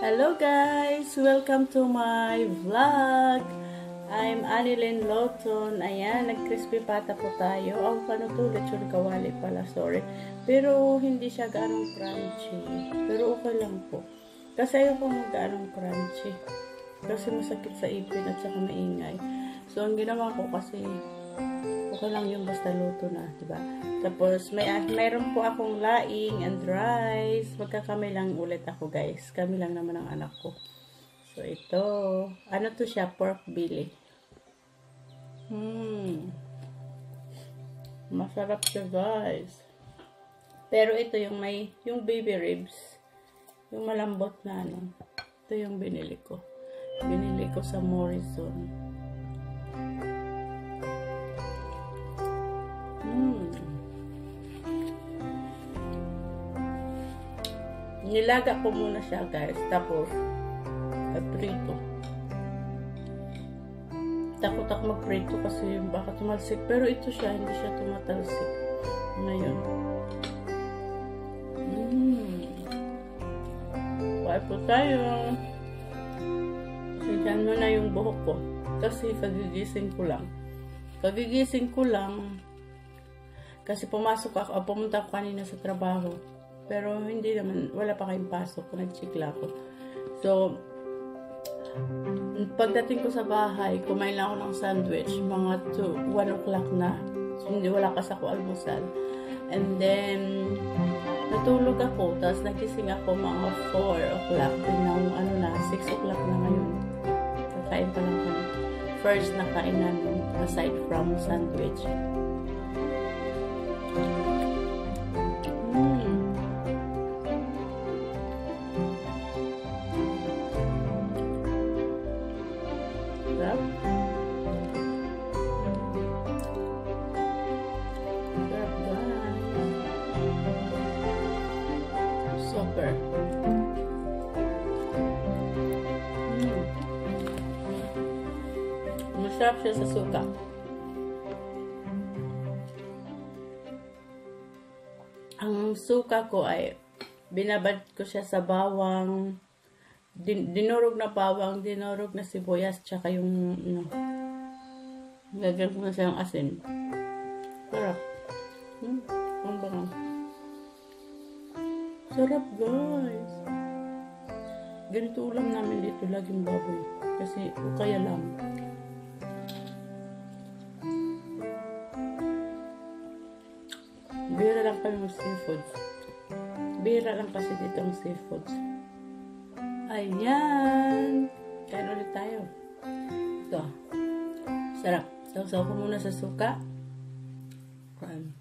Hello guys! Welcome to my vlog! I'm Annilyn Lawton. Ayan, nag-crispy pata po tayo. Ang panutulad yung kawali pala, sorry. Pero hindi siya ganong crunchy. Pero okay lang po. Kasi ayaw ko mag-ganong crunchy. Kasi masakit sa ipin at saka maingay. So, ang ginawa ko kasi okay lang yung basta luto na, diba? Tapos, mayroon po akong laing and rice. Magkakami lang ulit ako, guys. Kami lang naman ang anak ko. So, ito. Ano to siya? Pork belly. Masarap siya, guys. Pero ito yung yung baby ribs. Yung malambot na, ano. Ito yung binili ko. Binili ko sa Morrison. Nilaga ko muna siya, guys. Tapos, prito. Takot ako mag-prito kasi baka tumalsik. Pero ito siya, hindi siya tumatalsik. Ngayon. Kaya po tayo. Sigan mo na yung buhok ko. Kasi kagigising ko lang. Kasi pumunta ako kanina sa trabaho. Pero hindi naman, wala pa kayong pasok. Nag-chikla ako. So, pagdating ko sa bahay, kumain lang ako ng sandwich. Mga 1 o'clock na. So, hindi wala kasi ako almusal. And then, natulog ako. Tapos nagising ako mga 4 o'clock. Then, 6 o'clock na ngayon. Kakain pa lang kami. First na kain namin aside from sandwich. Super. Masarap siya sa suka. Ang suka ko ay binabad ko siya sa bawang, dinurog na bawang, dinurog na sibuyas, tsaka yung lagyan ko na siyang asin. Sarap. Ang bangang. Sarap, guys. Ganito ulam namin dito, laging baboy. Kasi kaya lang. Bira lang kami ng seafoods. Bira lang kasi dito ang seafoods. Ayan. Kain ulit tayo. Ito. Sarap. Sausaw ko muna sa suka. Kain.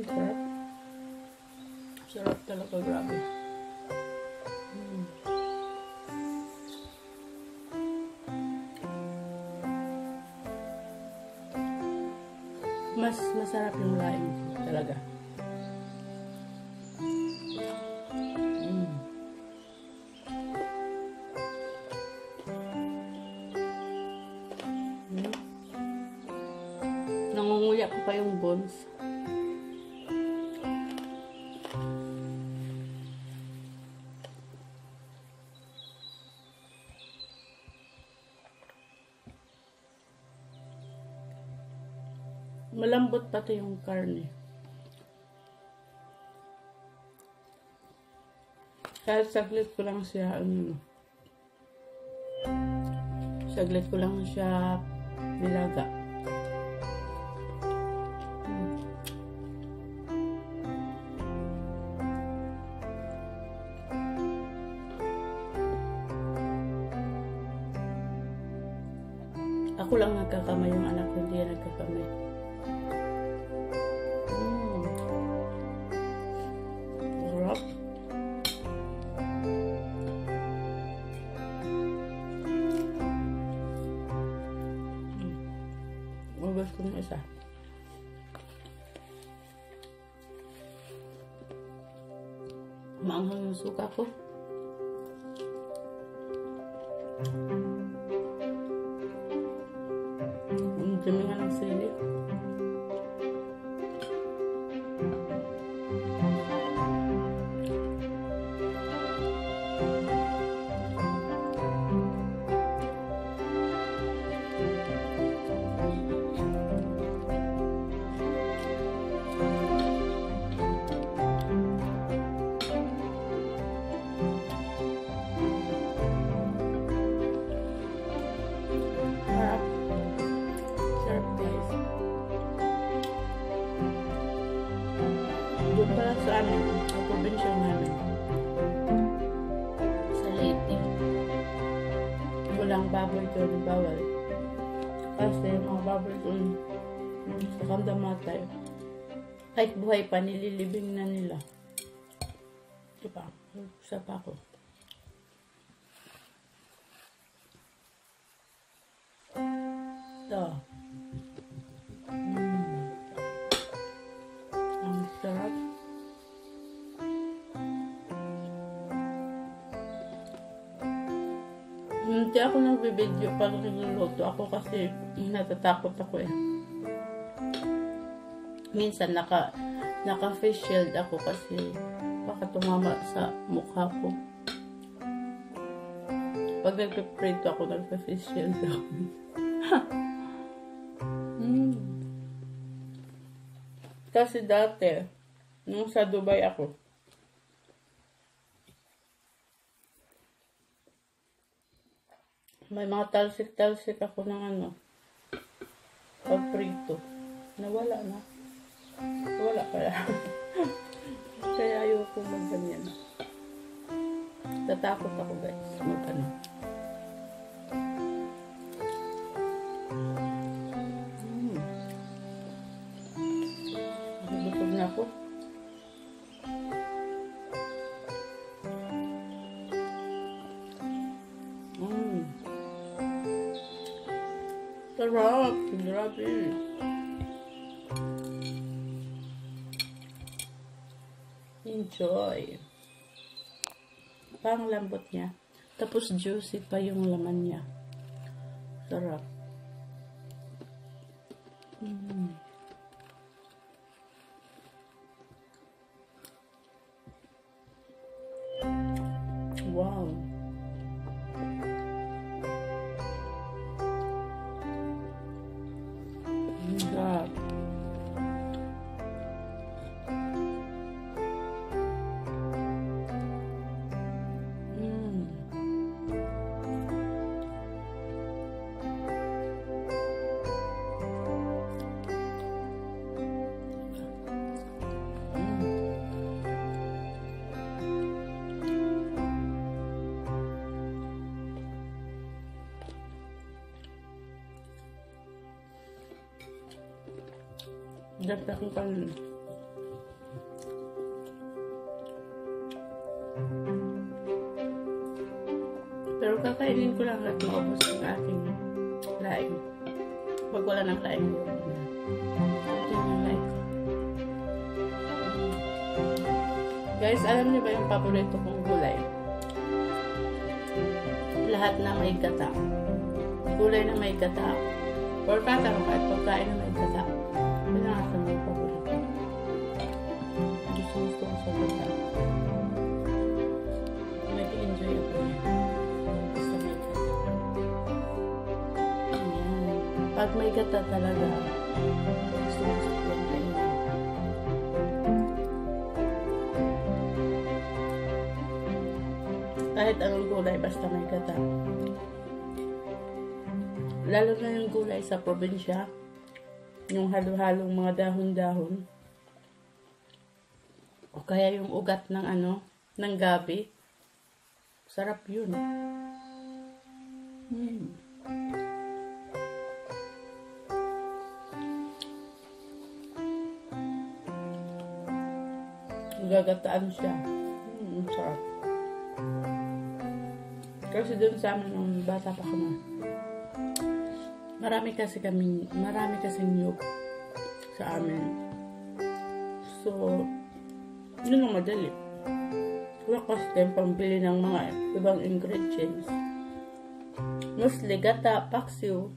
Sarap. Sarap talaga, grabe. Mas masarap yung laing talaga. Nangunguya ko pa yung bones. Malambot pati yung karne. Kahit saglit ko lang siya, saglit ko lang siya nilaga. Ako lang nagkakamay, yung anak ko hindi nagkakamay. Sarap. Ubus ko ng isa. Maanghang yung suka ko. Doon pala sa amin, sa probinsya namin. Sa Leyte. Walang baboy doon, bawal. Kasi yung mga baboy doon, sa Kandamatay, kahit buhay pa, nililibing na nila. Diba? Isa pa ako. Ito. Ang sarap. Hindi ako nagbibideo pag nagluluto ako kasi natatakot ako eh. Minsan naka-face shield ako kasi baka tumama sa mukha ko. Pag nagpe-prito ako, nagpe-face shield ako. Kasi dati, nung sa Dubai ako, may mga talsik-talsik ako ng pag-prito. Nawala na. Wala pala. Kaya ayoko mag-ganyan. Tatakot ako guys. Nagusog na ako. Sarap. Grabe. Enjoy. Parang lambot niya. Tapos juicy pa yung laman niya. Sarap. Wow. Sarap. Dapat akong kanin. Pero kakainin ko lang at maubos ang aking laing. Pag wala ng laing, ito yung laing ko. Guys, alam niyo ba yung paborito kong gulay? Lahat na may gata. Gulay na may gata. Or tatanong kahit pagkain na may gata. Pinakasan may paborito. Gusto ko sa gata. Nag-enjoy ako niya. Gusto may gata. Ayan. Pag may gata talaga, gusto ko sa gata. Kahit anong gulay, basta may gata. Lalo na yung gulay sa probinsya, yung halo-halong mga dahon-dahon, o kaya yung ugat ng ng gabi. Sarap yun. Gagataan siya. Sarap. Kasi dun sa amin nung bata pa kami, marami kasing niyog sa amin. So, yun ang madali. Wala kasi tayong pambili ng mga ibang ingredients. Mostly gata, paksiw,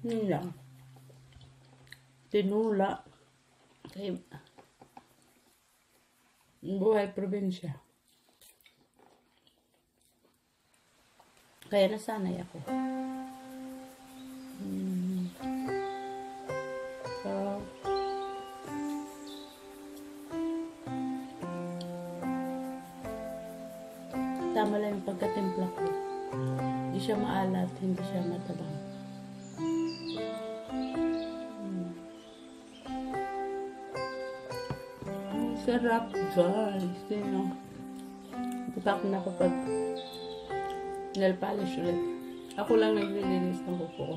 yun lang. Tinula. Okay. Buhay probinsya. Kaya nasanay ako. So, tama lang yung pagkatimpla ko. Hindi siya maalat, hindi siya matabang. sarap, guys. Sino? Hindi pa ako nakapag nail polish ulit. Ako lang naglilinis ng kuko ko.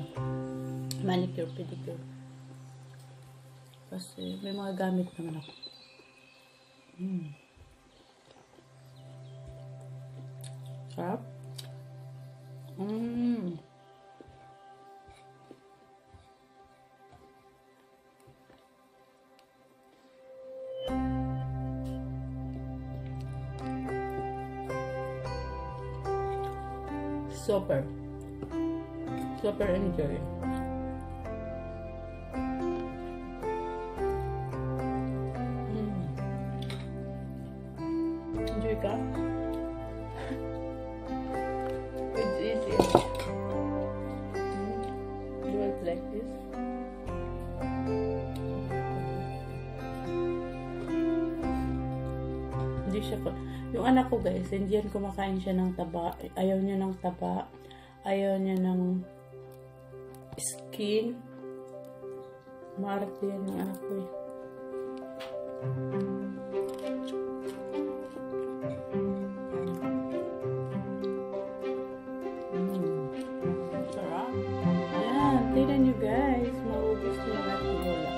Manicure, pedicure. Kasi may mga gamit naman ako. Sarap. Super enjoy. Enjoy ka? It's easy. Do it like this. Hindi siya pa. Yung anak ko guys, hindi yan kumakain siya ng taba. Ayaw niya ng taba. Ayaw niya ng skin. Maarte yan ng anak ko eh. Sarap. Ayan, tignan nyo guys. Maubos na yung ating ulam.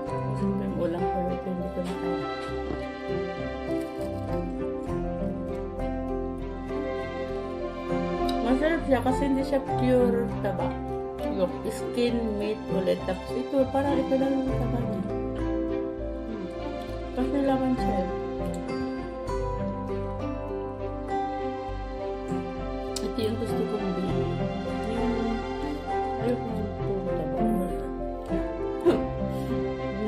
Ubus na yung ulam pero ito hindi ko na kaya. Masarap siya kasi hindi siya pure taba. Yung skin, meat, ulit. Tapos ito, parang ito lang yung taba niya. Kasi laman siya. Ito yung gusto kong bilhin. Ayoko yung puro taba.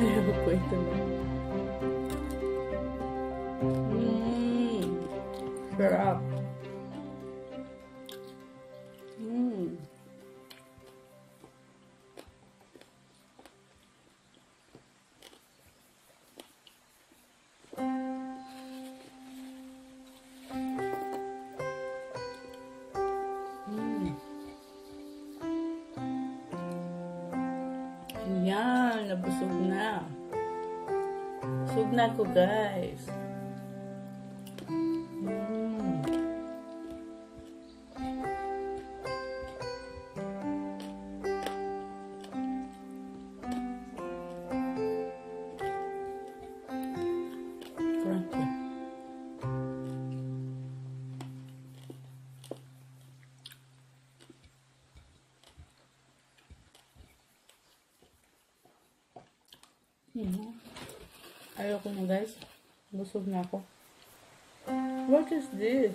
Ayoko ko ito lang. Sarap. Yan, nabusog na. Busog na ako, guys. Crunchy. Ayoko na guys. Busog na ako. What is this?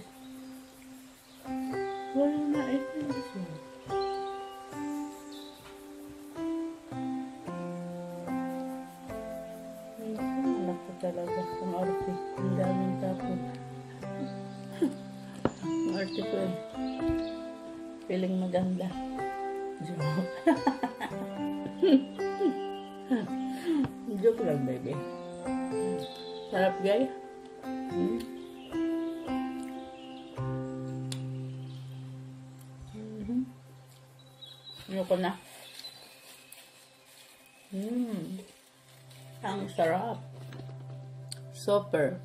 Wala na ito this one. Anak ko talaga. Ang arte. Ang daming tapon. Ang arte ko eh. Feeling maganda. Joke. Joke lang baby. Sarap guys. Ayoko na. Ang sarap. Super.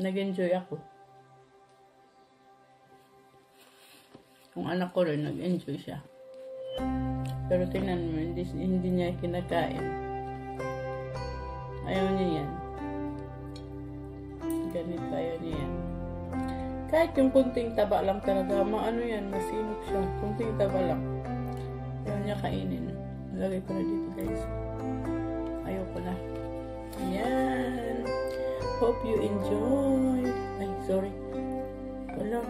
Nag-enjoy ako. Yung anak ko rin, nag-enjoy siya. Pero tingnan mo, hindi niya kinakain. Ayaw niya yan. Ganito, ayaw niya yan. Kahit yung kunting taba lang talaga, maano yan, masinok siya. Kunting taba lang. Ayaw niya kainin. Lagay ko na dito guys. Ayaw ko na. Ayan. Hope you enjoyed. Ay, sorry. Wala.